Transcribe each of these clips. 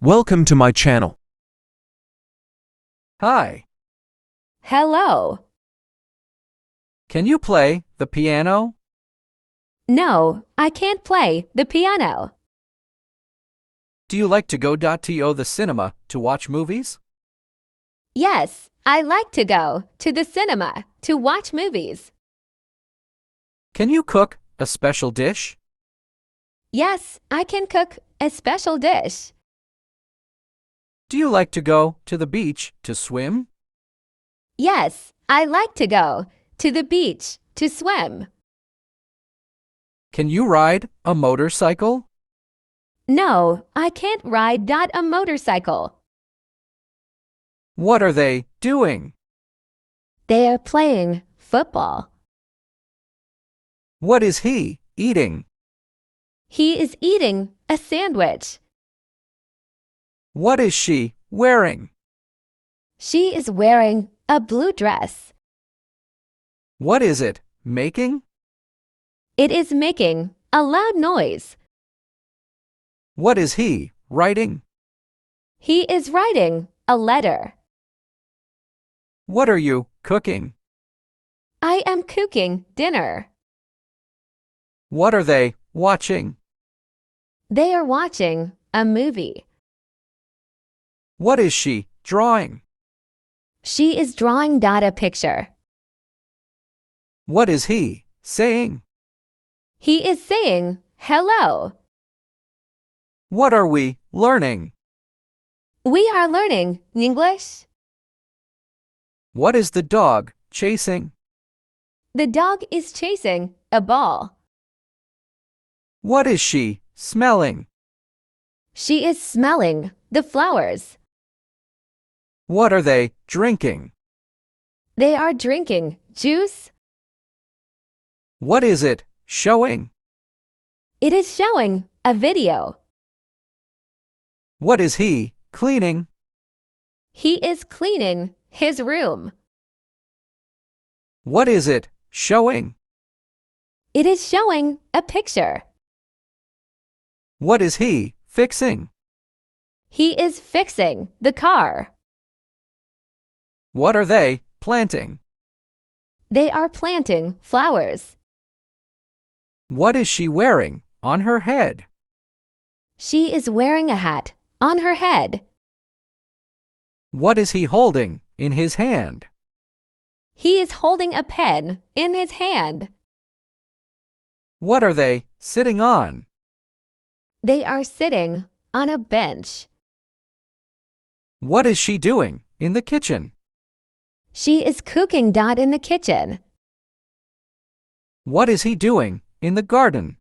Welcome to my channel. Hi. Hello. Can you play the piano? No, I can't play the piano. Do you like to go to the cinema to watch movies? Yes, I like to go to the cinema to watch movies. Can you cook a special dish? Yes, I can cook a special dish. Do you like to go to the beach to swim? Yes, I like to go to the beach to swim. Can you ride a motorcycle? No, I can't ride a motorcycle. What are they doing? They are playing football. What is he eating? He is eating a sandwich. What is she wearing? She is wearing a blue dress. What is it making? It is making a loud noise. What is he writing? He is writing a letter. What are you cooking? I am cooking dinner. What are they watching? They are watching a movie. What is she drawing? She is drawing a picture. What is he saying? He is saying hello. What are we learning? We are learning English. What is the dog chasing? The dog is chasing a ball. What is she smelling? She is smelling the flowers. What are they drinking? They are drinking juice. What is it showing? It is showing a video. What is he cleaning? He is cleaning his room. What is it showing? It is showing a picture. What is he fixing? He is fixing the car. What are they planting? They are planting flowers. What is she wearing on her head? She is wearing a hat on her head. What is he holding in his hand? He is holding a pen in his hand. What are they sitting on? They are sitting on a bench. What is she doing in the kitchen? She is cooking in the kitchen. What is he doing in the garden?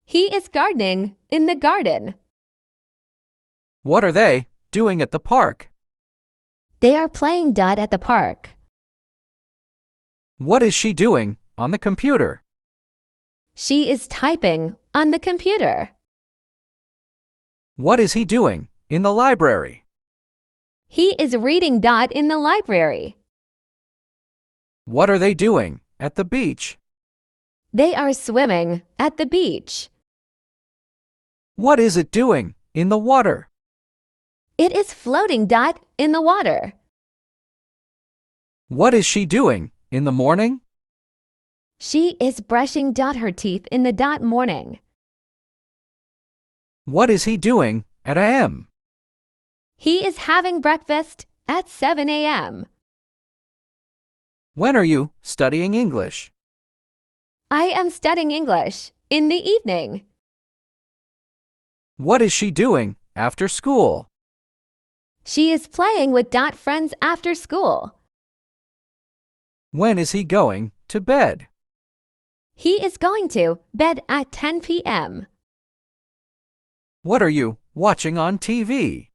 He is gardening in the garden. What are they doing at the park? They are playing at the park. What is she doing on the computer? She is typing on the computer. What is he doing in the library? He is reading in the library. What are they doing at the beach? They are swimming at the beach. What is it doing in the water? It is floating in the water. What is she doing in the morning? She is brushing her teeth in the morning. What is he doing at AM? He is having breakfast at 7 a.m. When are you studying English? I am studying English in the evening. What is she doing after school? She is playing with friends after school. When is he going to bed? He is going to bed at 10 p.m. What are you watching on TV?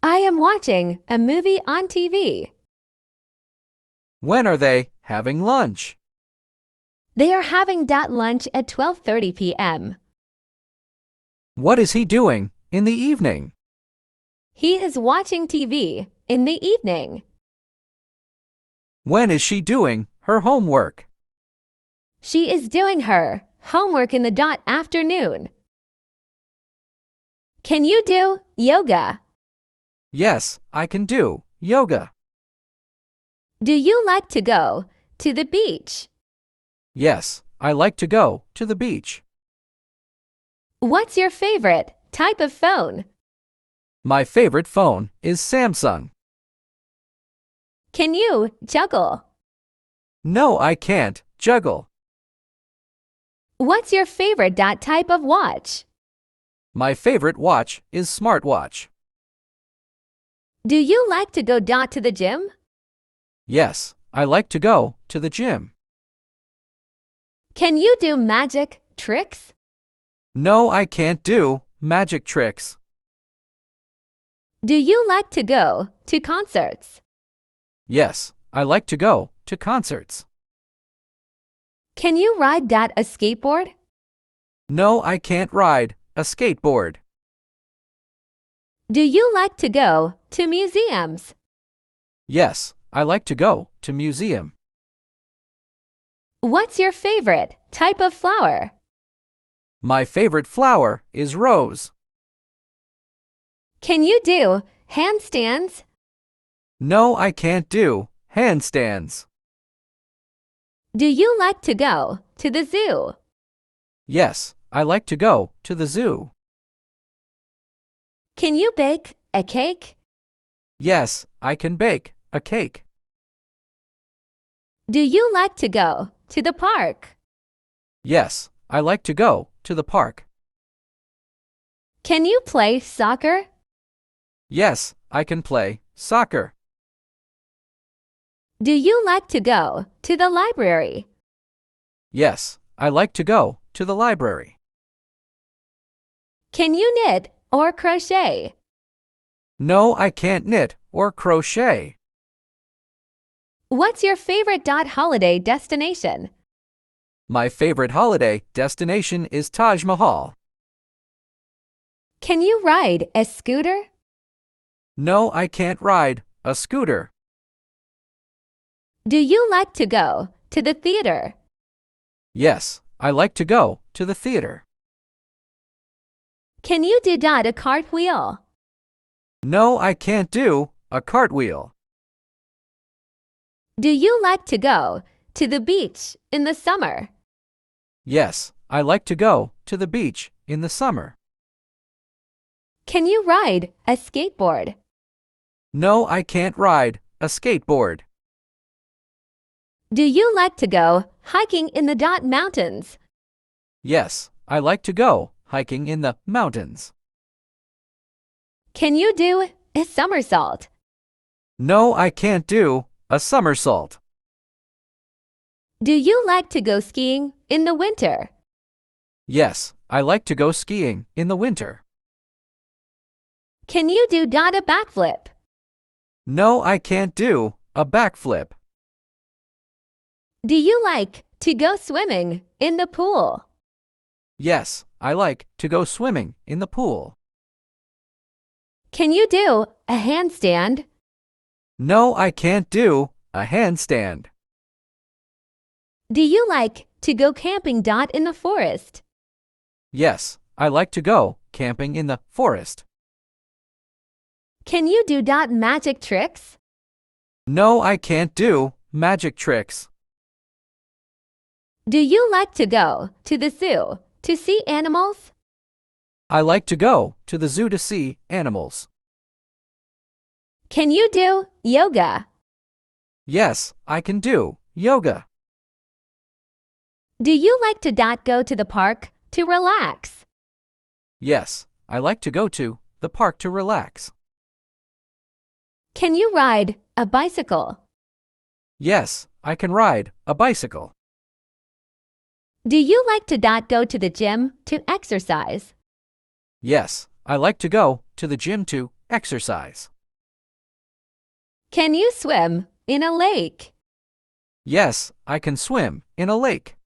I am watching a movie on TV. When are they having lunch? They are having lunch at 12:30 p.m. What is he doing in the evening? He is watching TV in the evening. When is she doing her homework? She is doing her homework in the afternoon. Can you do yoga? Yes, I can do yoga. Do you like to go to the beach? Yes, I like to go to the beach. What's your favorite type of phone? My favorite phone is Samsung. Can you juggle? No, I can't juggle. What's your favorite type of watch? My favorite watch is smartwatch. Do you like to go to the gym? Yes, I like to go to the gym. Can you do magic tricks? No, I can't do magic tricks. Do you like to go to concerts? Yes, I like to go to concerts. Can you ride a skateboard? No, I can't ride a skateboard. Do you like to go to museums? Yes, I like to go to museum. What's your favorite type of flower? My favorite flower is rose. Can you do handstands? No, I can't do handstands. Do you like to go to the zoo? Yes, I like to go to the zoo. Can you bake a cake? Yes, I can bake a cake. Do you like to go to the park? Yes, I like to go to the park. Can you play soccer? Yes, I can play soccer. Do you like to go to the library? Yes, I like to go to the library. Can you knit or crochet? No, I can't knit or crochet. What's your favorite holiday destination? My favorite holiday destination is Taj Mahal. Can you ride a scooter? No, I can't ride a scooter. Do you like to go to the theater? Yes, I like to go to the theater. Can you do a cartwheel? No, I can't do a cartwheel. Do you like to go to the beach in the summer? Yes, I like to go to the beach in the summer. Can you ride a skateboard? No, I can't ride a skateboard. Do you like to go hiking in the mountains? Yes, I like to go hiking in the mountains. Can you do a somersault? No, I can't do a somersault. Do you like to go skiing in the winter? Yes, I like to go skiing in the winter. Can you do a backflip? No, I can't do a backflip. Do you like to go swimming in the pool? Yes, I like to go swimming in the pool. Can you do a handstand? No, I can't do a handstand. Do you like to go camping in the forest? Yes, I like to go camping in the forest. Can you do magic tricks? No, I can't do magic tricks. Do you like to go to the zoo to see animals? I like to go to the zoo to see animals. Can you do yoga? Yes, I can do yoga. Do you like to go to the park to relax? Yes, I like to go to the park to relax. Can you ride a bicycle? Yes, I can ride a bicycle. Do you like to go to the gym to exercise? Yes, I like to go to the gym to exercise. Can you swim in a lake? Yes, I can swim in a lake.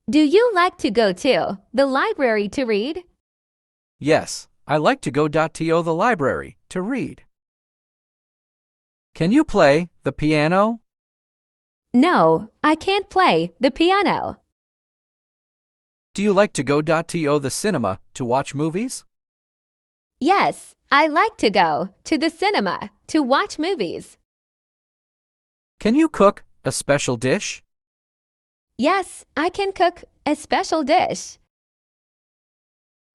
Do you like to go to the library to read? Yes, I like to go to the library to read. Can you play the piano? No, I can't play the piano. Do you like to go to the cinema to watch movies? Yes, I like to go to the cinema to watch movies. Can you cook a special dish? Yes, I can cook a special dish.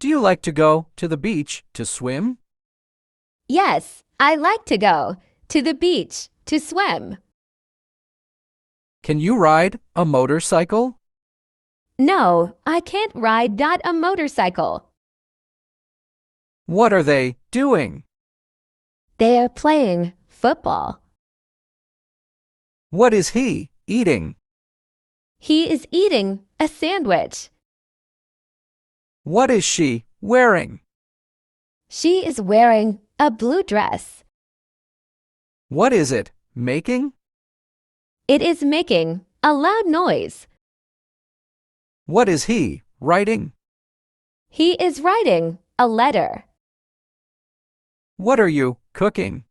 Do you like to go to the beach to swim? Yes, I like to go to the beach to swim. Can you ride a motorcycle? No, I can't ride a motorcycle. What are they doing? They are playing football. What is he eating? He is eating a sandwich. What is she wearing? She is wearing a blue dress. What is it making? It is making a loud noise. What is he writing? He is writing a letter. What are you cooking?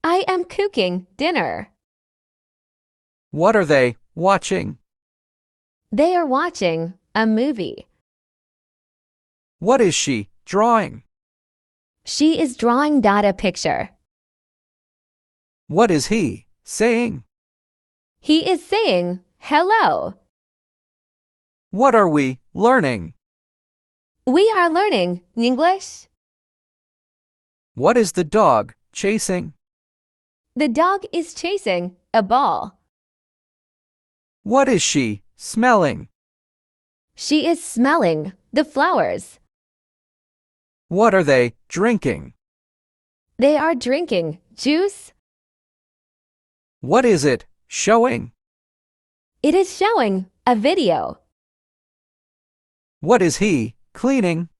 I am cooking dinner. What are they watching? They are watching a movie. What is she drawing? She is drawing a picture. What is he saying? He is saying hello. What are we learning? We are learning English. What is the dog chasing? The dog is chasing a ball. What is she smelling? She is smelling the flowers. What are they drinking? They are drinking juice. What is it showing? It is showing a video. What is he cleaning?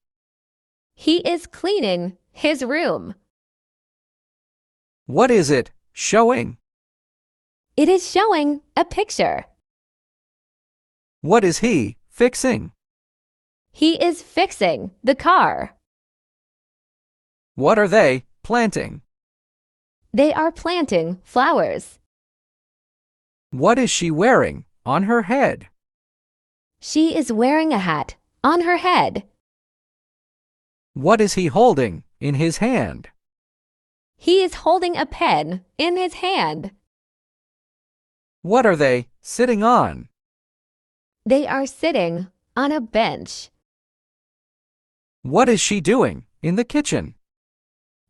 He is cleaning his room. What is it showing? It is showing a picture. What is he fixing? He is fixing the car. What are they planting? They are planting flowers. What is she wearing on her head? She is wearing a hat on her head. What is he holding in his hand? He is holding a pen in his hand. What are they sitting on? They are sitting on a bench. What is she doing in the kitchen?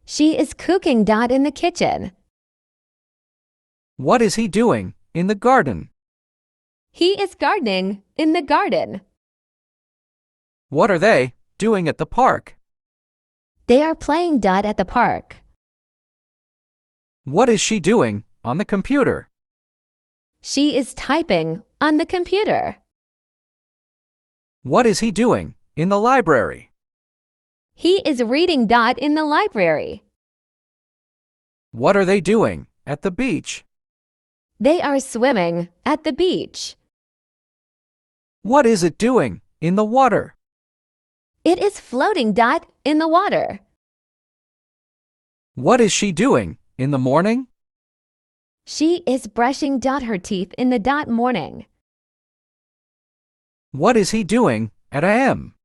She is cooking in the kitchen. What is he doing in the garden? He is gardening in the garden. What are they doing at the park? They are playing at the park. What is she doing on the computer? She is typing on the computer. What is he doing in the library? He is reading in the library. What are they doing at the beach? They are swimming at the beach. What is it doing in the water? It is floating in the water. What is she doing in the morning? She is brushing her teeth in the morning. What is he doing at AM?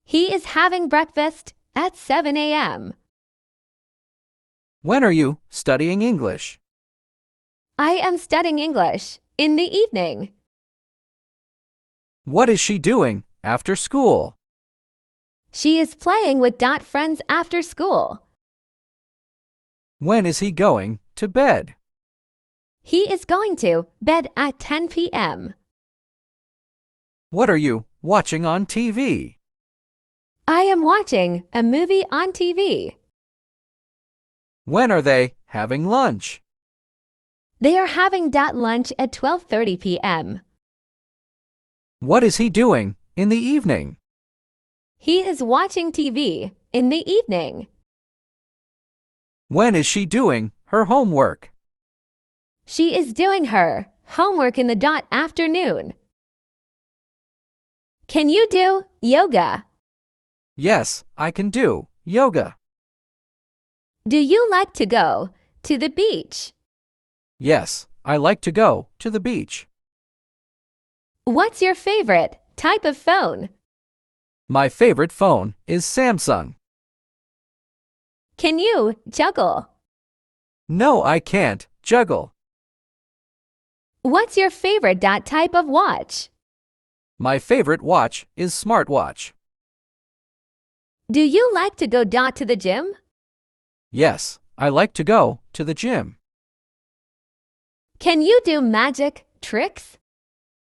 He is having breakfast at 7 a.m. When are you studying English? I am studying English in the evening. What is she doing after school? She is playing with friends after school. When is he going to bed? He is going to bed at 10 p.m. What are you watching on TV? I am watching a movie on TV. When are they having lunch? They are having lunch at 12:30 p.m. What is he doing in the evening? He is watching TV in the evening. When is she doing her homework? She is doing her homework in the afternoon. Can you do yoga? Yes, I can do yoga. Do you like to go to the beach? Yes, I like to go to the beach. What's your favorite type of phone? My favorite phone is Samsung. Can you juggle? No, I can't juggle. What's your favorite type of watch? My favorite watch is smartwatch. Do you like to go to the gym? Yes, I like to go to the gym. Can you do magic tricks?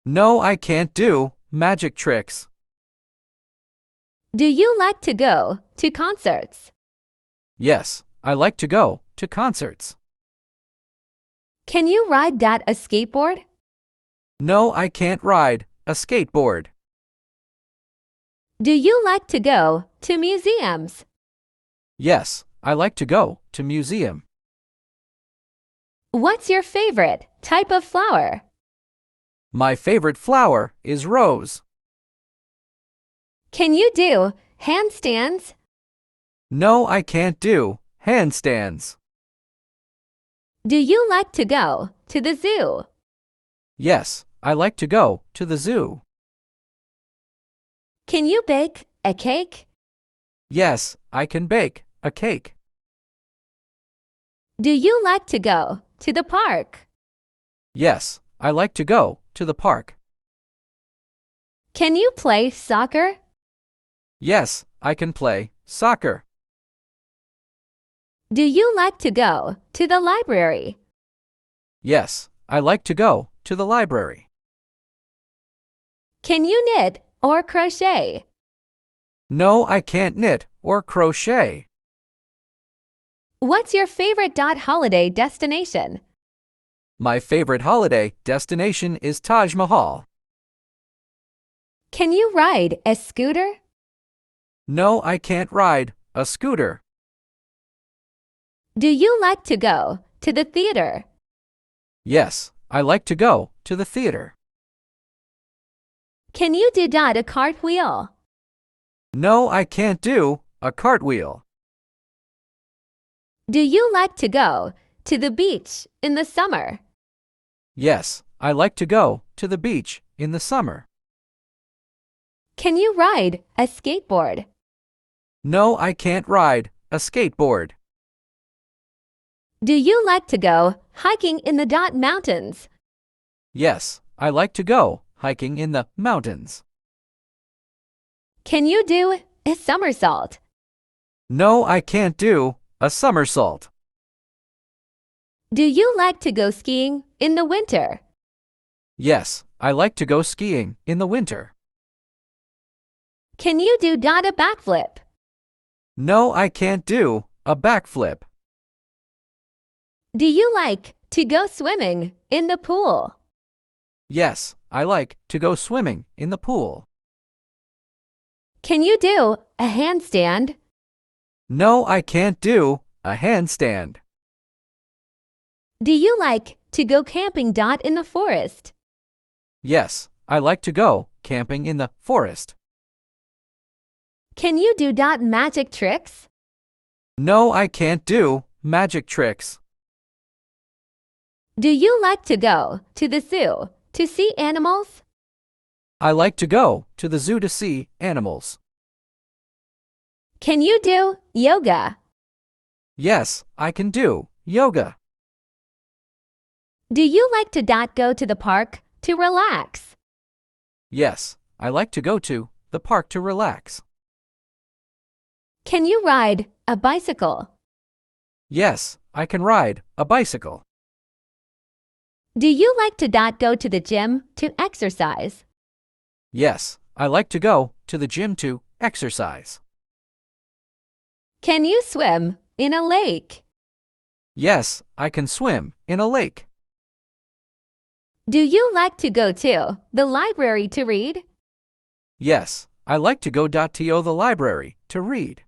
No, I can't do magic tricks. Do you like to go to concerts? Yes, I like to go to concerts. Can you ride a skateboard? No, I can't ride a skateboard. Do you like to go to museums? Yes, I like to go to museum. What's your favorite type of flower? My favorite flower is rose. Can you do handstands? No, I can't do handstands. Do you like to go to the zoo? Yes, I like to go to the zoo. Can you bake a cake? Yes, I can bake a cake. Do you like to go to the park? Yes, I like to go to the park. Can you play soccer? Yes, I can play soccer. Do you like to go to the library? Yes, I like to go to the library. Can you knit or crochet? No, I can't knit or crochet. What's your favorite holiday destination? My favorite holiday destination is Taj Mahal. Can you ride a scooter? No, I can't ride a scooter. Do you like to go to the theater? Yes, I like to go to the theater. Can you do a cartwheel? No, I can't do a cartwheel. Do you like to go to the beach in the summer? Yes, I like to go to the beach in the summer. Can you ride a skateboard? No, I can't ride a skateboard. Do you like to go hiking in the mountains? Yes, I like to go hiking in the mountains. Can you do a somersault? No, I can't do a somersault. Do you like to go skiing in the winter? Yes, I like to go skiing in the winter. Can you do a backflip? No, I can't do a backflip. Do you like to go swimming in the pool? Yes, I like to go swimming in the pool. Can you do a handstand? No, I can't do a handstand. Do you like to go camping in the forest? Yes, I like to go camping in the forest. Can you do magic tricks? No, I can't do magic tricks. Do you like to go to the zoo to see animals? I like to go to the zoo to see animals. Can you do yoga? Yes, I can do yoga. Do you like to go to the park to relax? Yes, I like to go to the park to relax. Can you ride a bicycle? Yes, I can ride a bicycle. Do you like to go to the gym to exercise? Yes, I like to go to the gym to exercise. Can you swim in a lake? Yes, I can swim in a lake. Do you like to go to the library to read? Yes, I like to go to the library to read.